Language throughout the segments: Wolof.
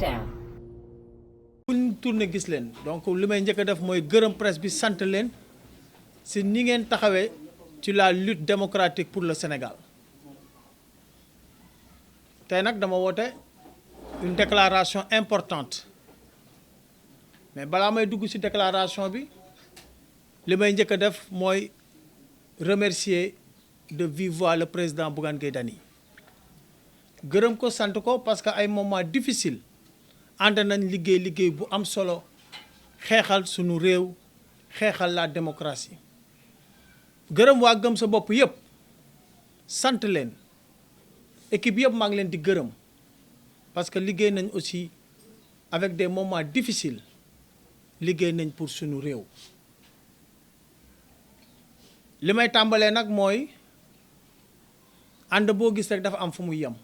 2021. bu ñu tourné gis leen donc li may njëkk a def mooy gërëm presse bi sant leen si ni ngeen taxawee ci la lutte démocratique pour le Sénégal tey nag dama woote une déclaration importante mais balaa may dugg ci déclaration bi li may njëkk a def mooy remercier de vive voix le président Bougane Gueye Dany gërëm ko sant ko parce que ay moments difficiles ànd nañ liggéey bu am solo xeexal sunu réew xeexal la démocratie gërëm waa gëm sa bopp yëpp sant leen équipe yëpp maa ngi leen di gërëm parce que liggéey nañ aussi avec des moments difficiles liggéey nañ pour sunu réew li may tàmbalee nag mooy ànd boo gis rek dafa am fu muy yem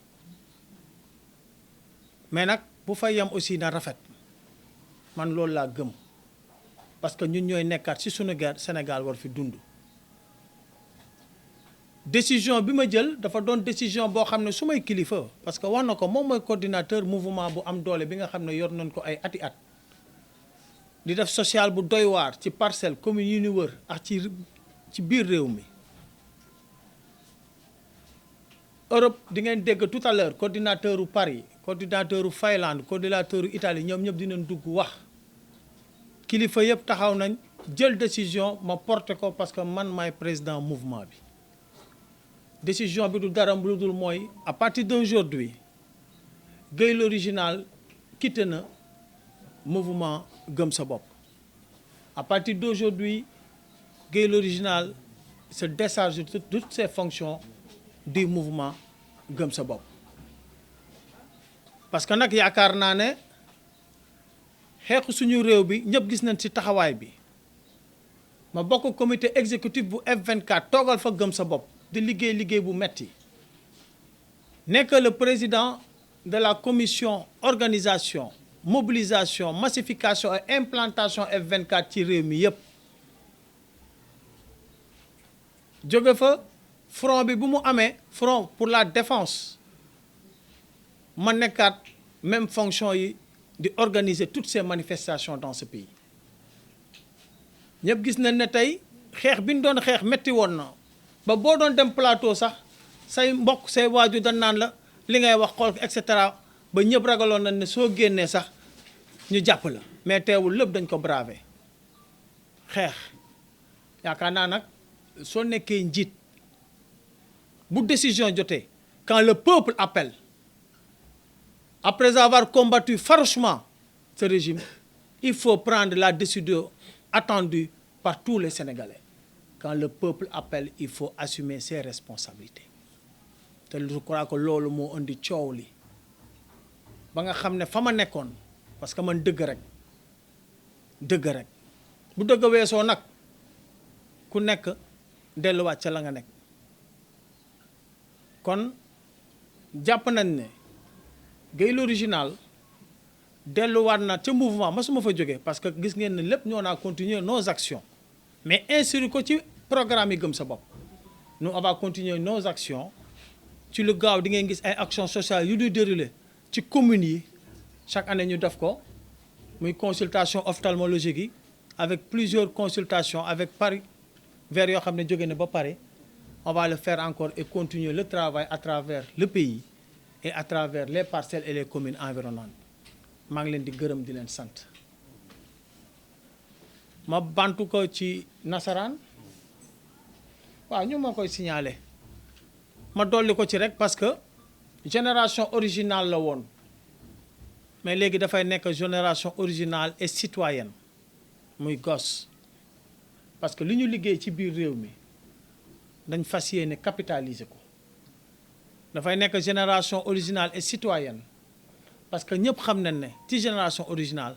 mais nag bu fay yem aussi na rafet man loolu laa gëm parce que ñun ñooy nekkaat ci sunu guerre Sénégal war fi dund décision bi ma jël dafa doon décision boo xam ne su may kilifa parce que wax na ko moom mooy coordinateur mouvement bu am doole bi nga xam ne yor nañ ko ay ati at di def social bu doy waar ci parcelle commune yi ñu wër ak ci biir réew mi Europe di ngeen dégg tout à l'heure coordinateur u Paris coordinateur u Finlande coordinateur u Italie ñoom ñëpp dinañ dugg wax kilifa yëpp taxaw nañ jël décision ma porté ko parce que man maay président mouvement bi décision bi du dara lu dul mooy à partir d'aujourd'hui Gueye l'original quitté na mouvement gëm sa bopp à partir d'aujourd'hui Gueye l'original se décharge de toutes ses fonctions du mouvement gëm sa bopp parce que nag yaakaar naa ne xeexu suñu réew bi ñëpp gis nañ ci taxawaay bi ma bokk comité exécutif bu F24 toogal fa gëm sa bopp di liggéey bu metti nekk le président de la commission organisation mobilisation massification et implantation F24 ci réew mi yëpp jóge fa front bi bu mu amee front pour la défense ma nekkaat même fonction yi di organiser toutes ces manifestations dans ce pays ñëpp gis nañ ne tey xeex bi ñu doon xeex metti woon na ba boo doon dem plateau sax say mbokk say waaju dañ naan la li ngay wax xool et cetera ba ñëpp ragaloon nañ ne soo génnee sax ñu jàpp la mais teewul lépp dañ ko braver xeex yaakaar naa nag soo nekkee njiit bu décision jotee quand le peuple appelle après avoir combattu farouchement ce régime il faut prendre la décision attendue par tous les Sénégalais quand le peuple appelle il faut assumer ses responsabilités te je crois que loolu moo indi coow li ba nga xam ne fa ma nekkoon parce que man dëgg rek bu dëgg weesoo nag ku nekk delluwaat ca la nga nekk kon jàpp nañ ne Gueye l'original delluwaat na ca mouvement masuma fa jógee parce que gis ngeen ne lépp ñoo naa continuer nos actions mais inscrire ko ci programme yi gëm sa bopp nous on va continuer nos actions ci lu gaaw di ngeen gis ay actions sociales yu du déroulé ci communes yi chaque année ñu def ko muy consultation ophtalmologique yi avec plusieurs consultations avec Paris vers yoo xam ne jóge na ba pare on va le faire encore et continuer le travail à travers le pays et à travers les parcelles et les communes environnantes maa ngi leen di gërëm di leen sant ma bantu ko ci nasaraan waaw ñu ma koy signaler ma dolli ko ci rek parce que génération originale la woon mais léegi dafay nekk génération originale et citoyenne muy gos parce que li ñu liggéey ci biir réew mi dañ fas yéene capitaliser ko dafay nekk génération originale et citoyenne parce que ñëpp xam nañ ne ci génération originale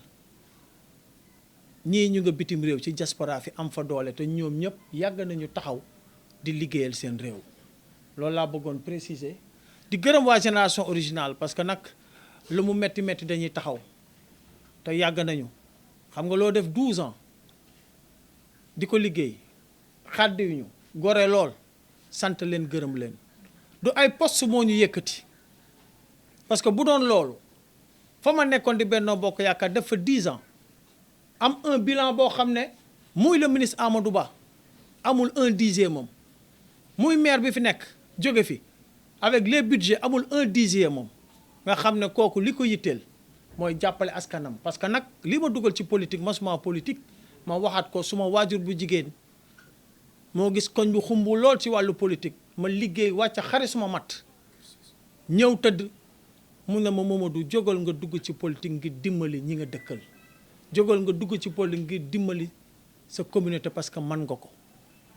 ñii ñu nga bitim réew ci diaspora fi am fa doole te ñoom ñëpp yàgg nañu taxaw di liggéeyal seen réew loolu laa bëggoon préciser di gërëm waa génération originale parce que nag lu mu metti dañuy taxaw te yàgg nañu xam nga loo def 12 ans di ko liggéey xàddiwuñu gore lool sant leen gërëm leen du ay poste moo ñu yëkkati parce que bu doon loolu fa ma nekkoon di Benno Bokk Yaakaar def fa 10 ans am un bilan boo xam ne muy le ministre Amadou Ba amul 1/10 moom muy maire bi fi nekk jóge fi avec les budgets amul 1/10 moom nga xam ne kooku li ko yitteel mooy jàppale askanam. parce que nag li ma dugal ci politique masuma politique ma waxaat ko suma waajur bu jigéen moo gis koñ bu xumbu lool ci wàllu politique ma liggéey wàcc xare suma mat ñëw tëdd mu ne ma Mamadou jógal nga dugg ci politique ngir dimbali ñi nga dëkkal jógal nga dugg ci politique ngir dimbali sa communauté parce que man nga ko.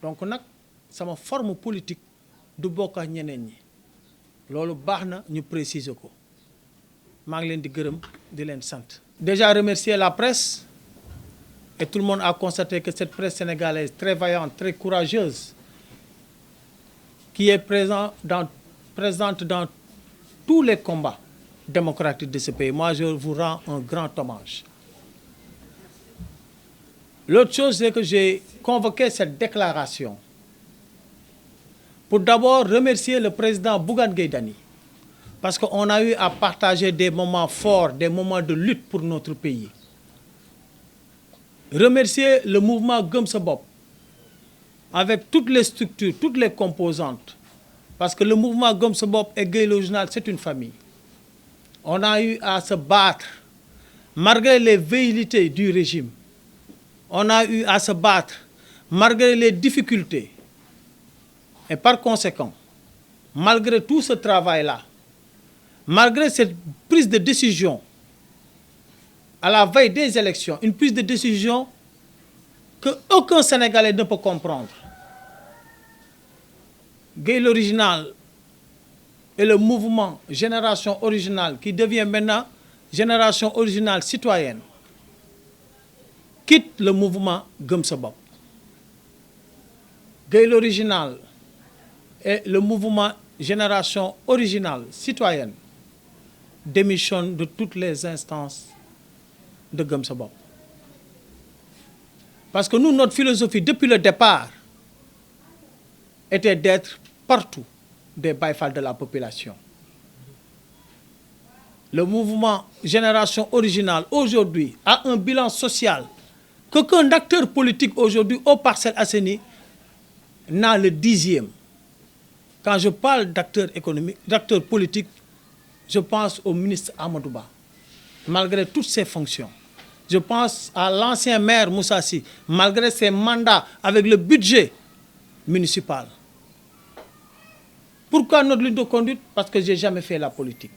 donc nag sama forme politique du bokk ak ñeneen ñi loolu baax na ñu préciser ko maa ngi leen di gërëm di leen sant. déjà remercier la presse et tout le monde a constaté que cette presse sénégalaise très vaillante, très courageuse, qui est présente dans tous les combats démocratiques de ce pays. Moi, je vous rends un grand hommage. L'autre chose, c'est que j'ai convoqué cette déclaration pour d'abord remercier le président Bougane Gueye Dany, parce qu'on a eu à partager des moments forts, des moments de lutte pour notre pays. Remercier le mouvement Gëm Sa Bopp avec toutes les structures, toutes les composantes, parce que le mouvement Gëm Sa Bopp et Gueye l'Original, c'est une famille. On a eu à se battre malgré les velléités du régime. On a eu à se battre malgré les difficultés. Et par conséquent, malgré tout ce travail-là, malgré cette prise de décision à la veille des élections, une prise de décision que aucun Sénégalais ne peut comprendre. Gueye l'Original et le mouvement Génération Originale, qui devient maintenant Génération Originale Citoyenne, quitte le mouvement Gëm Sa Bopp. Gueye l'Original et le mouvement Génération Originale Citoyenne démissionnent de toutes les instances de Gëm Sa Bopp. Parce que nous, notre philosophie, depuis le départ, était d'être partout des Baye Fall de la population. Le mouvement Génération Originale, aujourd'hui, a un bilan social qu'aucun acteur politique aujourd'hui aux Parcelles Assainies n'a le 10e. Quand je parle d'acteurs économiques, d'acteurs politiques, je pense au ministre Amadou Ba, malgré toutes ses fonctions. Je pense à l'ancien maire Moussa Sy, malgré ses mandats avec le budget municipal. Pourquoi notre ligne de conduite? Parce que je n'ai jamais fait la politique.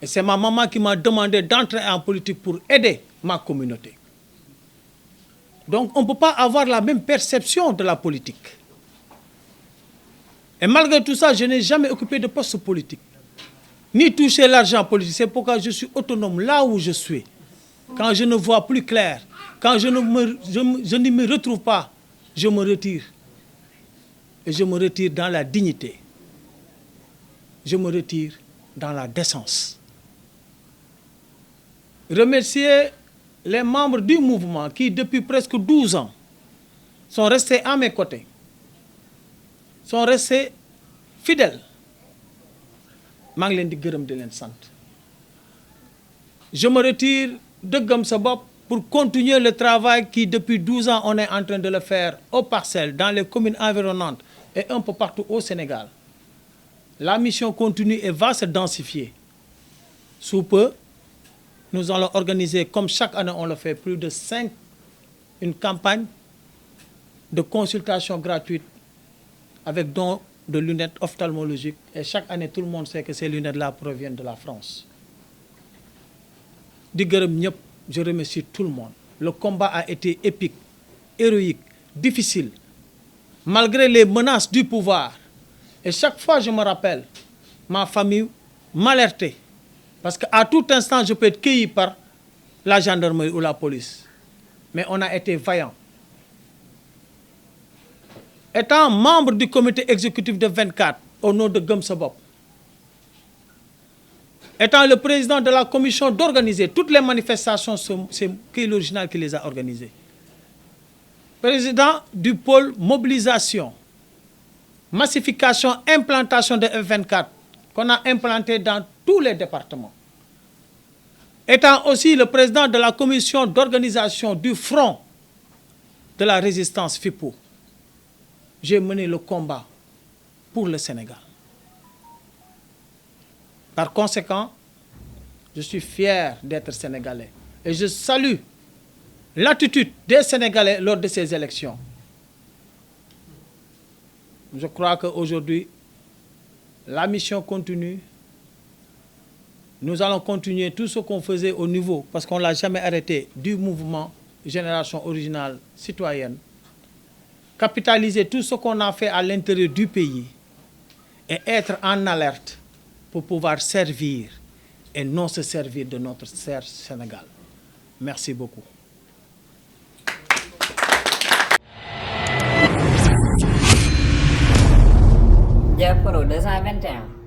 Et c'est ma maman qui m'a demandé d'entrer en politique pour aider ma communauté. Donc on ne peut pas avoir la même perception de la politique. Et malgré tout ça, je n'ai jamais occupé de poste politique, ni touché l'argent politique. C'est pourquoi je suis autonome là où je suis. Quand je ne vois plus clair, quand je ne me retrouve pas, je me retire. Et je me retire dans la dignité. Je me retire dans la décence. Remercier les membres du mouvement qui, depuis presque 12 ans, sont restés à mes côtés, sont restés fidèles. maa ngi leen di gërëm di leen sant. Je me retire de Gëm Sa Bopp pour continuer le travail qui, depuis 12 ans, on est en train de le faire aux Parcelles, dans les communes environnantes et un peu partout au Sénégal. La mission continue et va se densifier. Sous peu, nous allons organiser, comme chaque année on le fait, plus de 5, une campagne de consultation gratuite avec don de lunettes ophtalmologiques. Et chaque année, tout le monde sait que ces lunettes-là proviennent de la France. Di gërëm ñëpp, je remercie tout le monde. Le combat a été épique, héroïque, difficile, malgré les menaces du pouvoir. Et chaque fois, je me rappelle, ma famille m'alertait. Parce qu'à tout instant, je peux être cueilli par la gendarmerie ou la police. Mais on a été vaillants. Étant membre du comité exécutif de 24, au nom de Gëm Sa Bopp, étant le président de la commission d'organiser toutes les manifestations, c'est Gueye l'Original qui les a organisées. Président du pôle mobilisation, massification, implantation de F24, qu'on a implanté dans tous les départements. étant aussi le président de la commission d'organisation du Front de la résistance FIPO, j'ai mené le combat pour le Sénégal. Par conséquent, je suis fier d'être sénégalais et je salue l'attitude des Sénégalais lors de ces élections. Je crois qu'aujourd'hui, la mission continue. Nous allons continuer tout ce qu'on faisait au niveau, parce qu'on ne l'a jamais arrêté, du mouvement Génération Originale Citoyenne. Capitaliser tout ce qu'on a fait à l'intérieur du pays et être en alerte pour pouvoir servir et non se servir de notre cher Sénégal. Merci beaucoup. Diaporo 221